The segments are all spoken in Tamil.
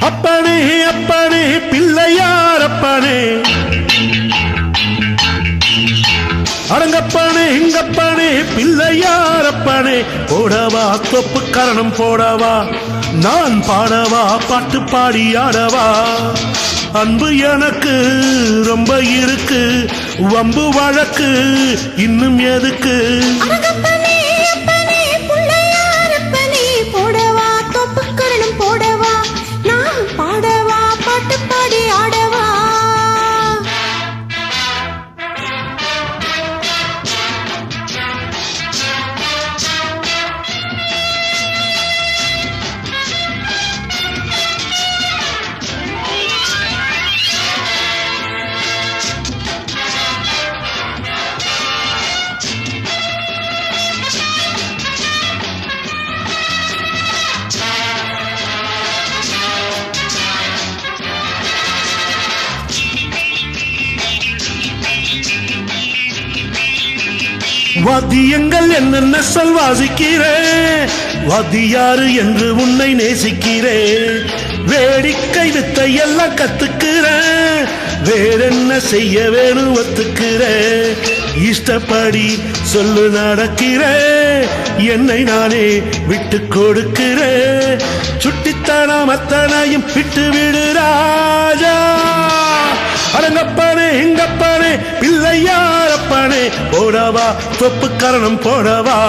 அப்பனே அப்பனே பிள்ளையார் அப்பனே, அடங்கப்பனே இங்கப்பனே பிள்ளையார் அப்பனே, போடவா தொப்பு கரணம் போடவா, நான் பாடவா பாட்டு பாடி ஆடவா. அன்பு எனக்கு ரொம்ப இருக்கு, வம்பு வழக்கு இன்னும் எதுக்கு. வாத்தியங்கள் என்னென்ன சொல் வாசிக்கிறேன், வாத்தியாரு என்று உன்னை நேசிக்கிறேன். வேடிக்கை வித்தை எல்லாம் கத்துக்கிறேன், வேறென்ன செய்ய வேணும் ஒத்துக்கிறேன். இஷ்டப்படி சொல்லு நடக்கிறேன், என்னை நானே விட்டு கொடுக்கிறேன். சுட்டித்தனம் அத்தனையும் விட்டு விடு ராஜா. அடங்கப்பனே இங்கப்பனே பிள்ளையாரப்பனே, போடவா தொப்பு கரணம் போடவா.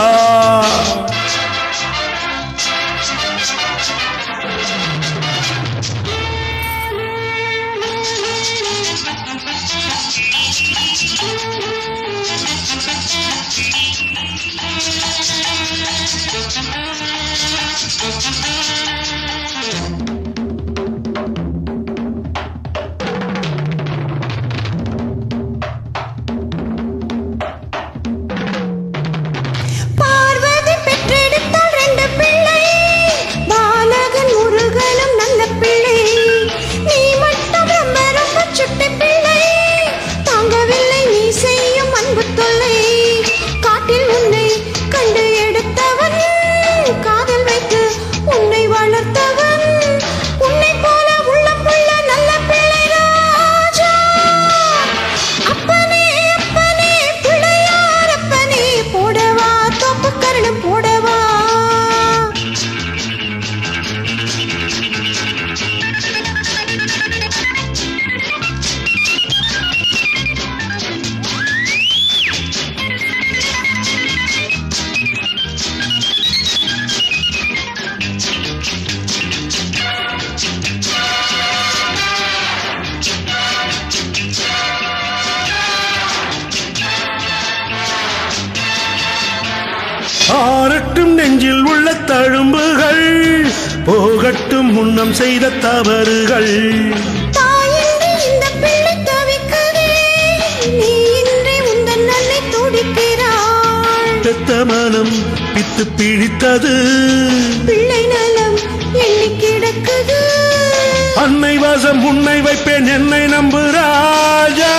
ஆறட்டும் நெஞ்சில் உள்ள தழும்புகள், போகட்டும் முன்னம் செய்த தவறுகள். பெத்த மனம் பித்து பிடித்தது, பிள்ளை நலம் எண்ணி கிடக்குது. அன்னை வாசம் உன்னை வைப்பேன் என்னை நம்பு ராஜா.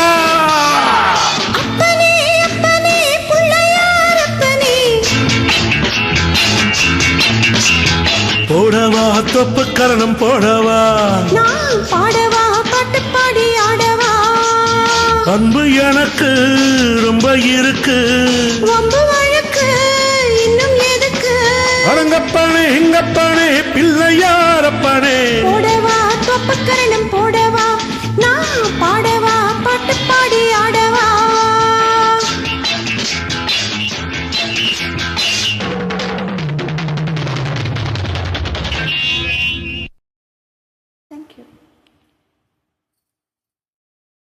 போடவா தொப்பு கரணம் போடவா, நான் பாடவா பாட்டு பாடி ஆடவா. அன்பு எனக்கு ரொம்ப இருக்கு, வம்பு வழக்கு இன்னும் எதுக்கு. அடங்கப்பனே இங்கப்பனே பிள்ளையாரப்பனே, போடவா தொப்பு கரணம் போடவா, நான் பாடவா பாட்டு பாடி ஆட.